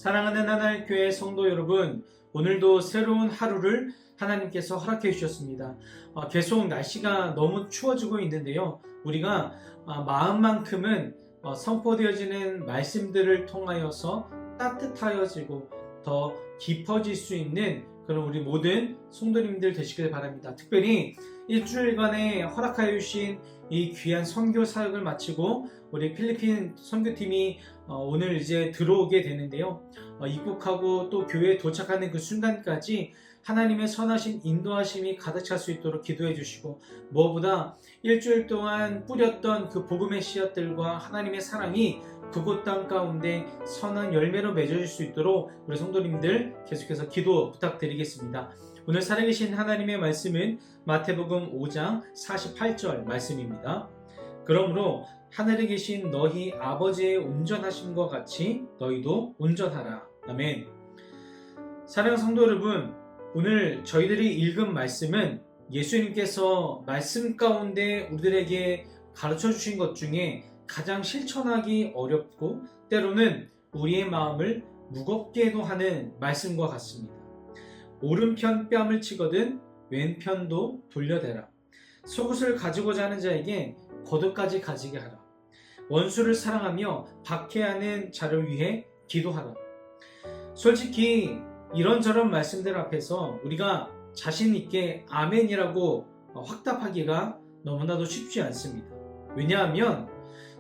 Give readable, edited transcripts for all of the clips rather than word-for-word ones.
사랑하는 하나님교회 성도 여러분, 오늘도 새로운 하루를 하나님께서 허락해 주셨습니다. 계속 날씨가 너무 추워지고 있는데요. 우리가 마음만큼은 선포되어지는 말씀들을 통하여서 따뜻하여지고 더 깊어질 수 있는 그런 우리 모든 성도님들 되시길 바랍니다. 특별히 일주일간에 허락하여 주신 이 귀한 선교 사역을 마치고 우리 필리핀 선교팀이 오늘 이제 들어오게 되는데요. 입국하고 또 교회에 도착하는 그 순간까지 하나님의 선하신 인도하심이 가득 찰 수 있도록 기도해 주시고, 무엇보다 일주일 동안 뿌렸던 그 복음의 씨앗들과 하나님의 사랑이 그곳 땅 가운데 선한 열매로 맺어질 수 있도록 우리 성도님들 계속해서 기도 부탁드리겠습니다. 오늘 살아계신 하나님의 말씀은 마태복음 5장 48절 말씀입니다. 그러므로 하늘에 계신 너희 아버지의 온전하심과 같이 너희도 온전하라. 아멘. 사랑하는 성도 여러분, 오늘 저희들이 읽은 말씀은 예수님께서 말씀 가운데 우리들에게 가르쳐 주신 것 중에 가장 실천하기 어렵고 때로는 우리의 마음을 무겁게도 하는 말씀과 같습니다. 오른편 뺨을 치거든 왼편도 돌려대라. 속옷을 가지고자 하는 자에게 겉옷까지 가지게 하라. 원수를 사랑하며 박해하는 자를 위해 기도하라. 솔직히 이런저런 말씀들 앞에서 우리가 자신 있게 아멘이라고 확답하기가 너무나도 쉽지 않습니다. 왜냐하면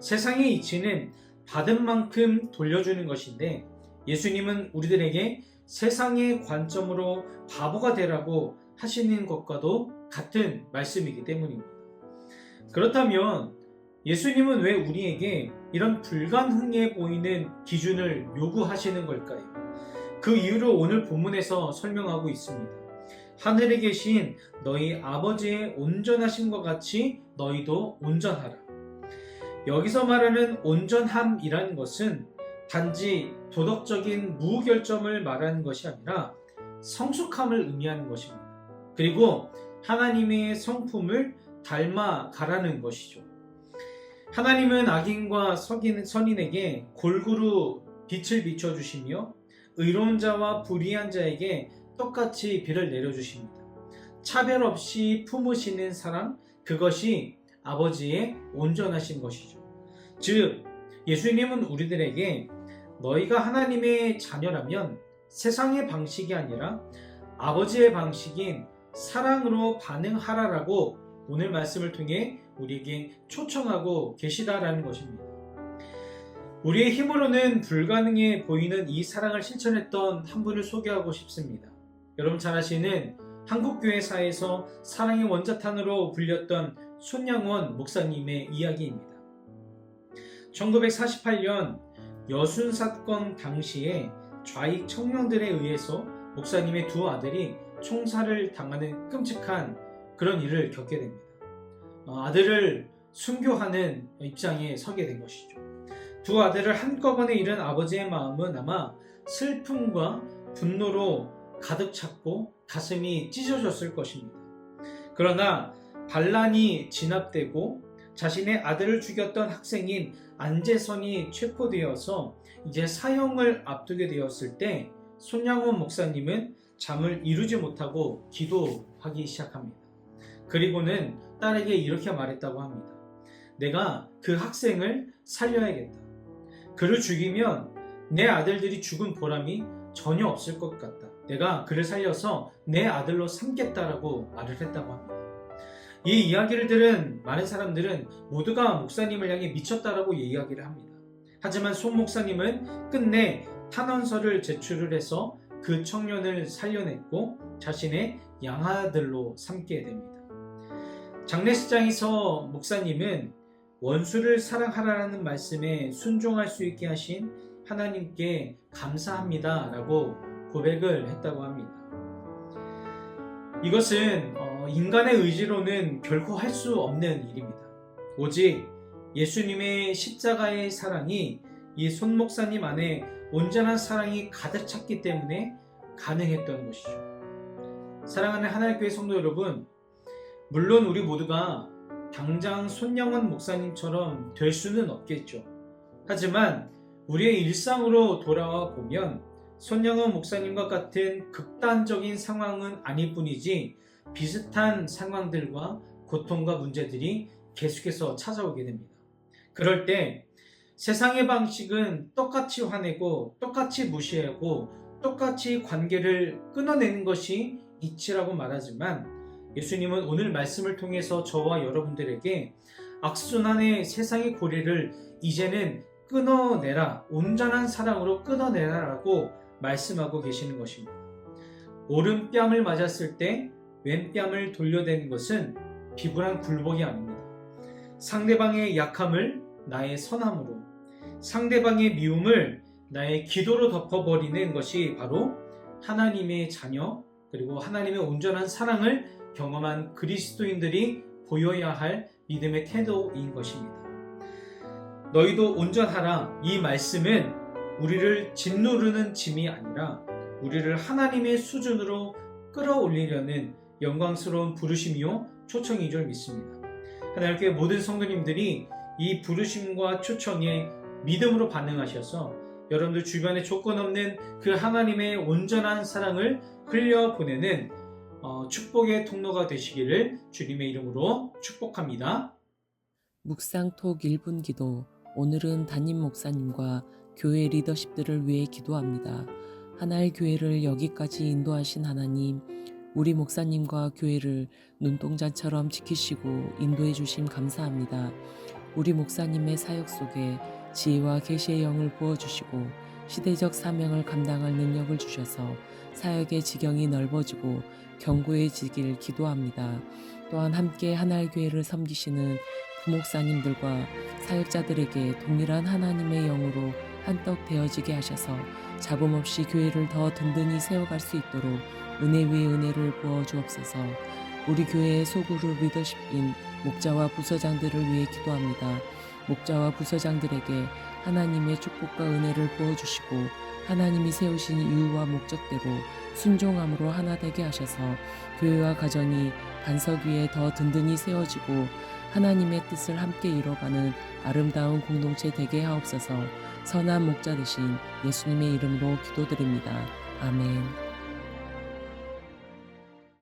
세상의 이치는 받은 만큼 돌려주는 것인데, 예수님은 우리들에게 세상의 관점으로 바보가 되라고 하시는 것과도 같은 말씀이기 때문입니다. 그렇다면 예수님은 왜 우리에게 이런 불가능해 보이는 기준을 요구하시는 걸까요? 그 이유를 오늘 본문에서 설명하고 있습니다. 하늘에 계신 너희 아버지의 온전하심과 같이 너희도 온전하라. 여기서 말하는 온전함이라는 것은 단지 도덕적인 무결점을 말하는 것이 아니라 성숙함을 의미하는 것입니다. 그리고 하나님의 성품을 닮아가라는 것이죠. 하나님은 악인과 선인에게 골고루 빛을 비춰주시며 의로운 자와 불의한 자에게 똑같이 비를 내려주십니다. 차별 없이 품으시는 사랑, 그것이 아버지의 온전하신 것이죠. 즉, 예수님은 우리들에게 너희가 하나님의 자녀라면 세상의 방식이 아니라 아버지의 방식인 사랑으로 반응하라라고 오늘 말씀을 통해 우리에게 초청하고 계시다라는 것입니다. 우리의 힘으로는 불가능해 보이는 이 사랑을 실천했던 한 분을 소개하고 싶습니다. 여러분 잘 아시는 한국교회사에서 사랑의 원자탄으로 불렸던 손양원 목사님의 이야기입니다. 1948년 여순 사건 당시에 좌익 청년들에 의해서 목사님의 두 아들이 총살을 당하는 끔찍한 그런 일을 겪게 됩니다. 아들을 순교하는 입장에 서게 된 것이죠. 두 아들을 한꺼번에 잃은 아버지의 마음은 아마 슬픔과 분노로 가득 찼고 가슴이 찢어졌을 것입니다. 그러나 반란이 진압되고 자신의 아들을 죽였던 학생인 안재선이 체포되어서 이제 사형을 앞두게 되었을 때 손양원 목사님은 잠을 이루지 못하고 기도하기 시작합니다. 그리고는 딸에게 이렇게 말했다고 합니다. 내가 그 학생을 살려야겠다. 그를 죽이면 내 아들들이 죽은 보람이 전혀 없을 것 같다. 내가 그를 살려서 내 아들로 삼겠다라고 말을 했다고 합니다. 이 이야기를 들은 많은 사람들은 모두가 목사님을 향해 미쳤다라고 이야기를 합니다. 하지만 손 목사님은 끝내 탄원서를 제출을 해서 그 청년을 살려냈고 자신의 양아들로 삼게 됩니다. 장례식장에서 목사님은 원수를 사랑하라는 말씀에 순종할 수 있게 하신 하나님께 감사합니다 라고 고백을 했다고 합니다. 이것은 인간의 의지로는 결코 할 수 없는 일입니다. 오직 예수님의 십자가의 사랑이 이 손 목사님 안에 온전한 사랑이 가득 찼기 때문에 가능했던 것이죠. 사랑하는 하나님교회 성도 여러분, 물론 우리 모두가 당장 손양원 목사님처럼 될 수는 없겠죠. 하지만 우리의 일상으로 돌아와 보면 손영은 목사님과 같은 극단적인 상황은 아닐 뿐이지 비슷한 상황들과 고통과 문제들이 계속해서 찾아오게 됩니다. 그럴 때 세상의 방식은 똑같이 화내고 똑같이 무시하고 똑같이 관계를 끊어내는 것이 이치라고 말하지만 예수님은 오늘 말씀을 통해서 저와 여러분들에게 악순환의 세상의 고리를 이제는 끊어내라, 온전한 사랑으로 끊어내라라고 말씀하고 계시는 것입니다. 오른뺨을 맞았을 때 왼뺨을 돌려대는 것은 비굴한 굴복이 아닙니다. 상대방의 약함을 나의 선함으로, 상대방의 미움을 나의 기도로 덮어버리는 것이 바로 하나님의 자녀, 그리고 하나님의 온전한 사랑을 경험한 그리스도인들이 보여야 할 믿음의 태도인 것입니다. 너희도 온전하라. 이 말씀은 우리를 짓누르는 짐이 아니라 우리를 하나님의 수준으로 끌어올리려는 영광스러운 부르심이요 초청인 줄 믿습니다. 하나님께 모든 성도님들이 이 부르심과 초청에 믿음으로 반응하셔서 여러분들 주변에 조건 없는 그 하나님의 온전한 사랑을 흘려보내는 축복의 통로가 되시기를 주님의 이름으로 축복합니다. 묵상톡 1분 기도. 오늘은 담임 목사님과 교회 리더십들을 위해 기도합니다. 하나의 교회를 여기까지 인도하신 하나님, 우리 목사님과 교회를 눈동자처럼 지키시고 인도해 주심 감사합니다. 우리 목사님의 사역 속에 지혜와 계시의 영을 부어주시고 시대적 사명을 감당할 능력을 주셔서 사역의 지경이 넓어지고 견고해지길 기도합니다. 또한 함께 하나의 교회를 섬기시는 부목사님들과 사역자들에게 동일한 하나님의 영으로 한떡 되어지게 하셔서 잡음 없이 교회를 더 든든히 세워갈 수 있도록 은혜 위에 은혜를 부어 주옵소서. 우리 교회의 소그룹 리더십인 목자와 부서장들을 위해 기도합니다. 목자와 부서장들에게 하나님의 축복과 은혜를 부어주시고 하나님이 세우신 이유와 목적대로 순종함으로 하나 되게 하셔서 교회와 가정이 반석 위에 더 든든히 세워지고 하나님의 뜻을 함께 이뤄가는 아름다운 공동체 되게 하옵소서. 선한 목자 되신 예수님의 이름으로 기도드립니다. 아멘.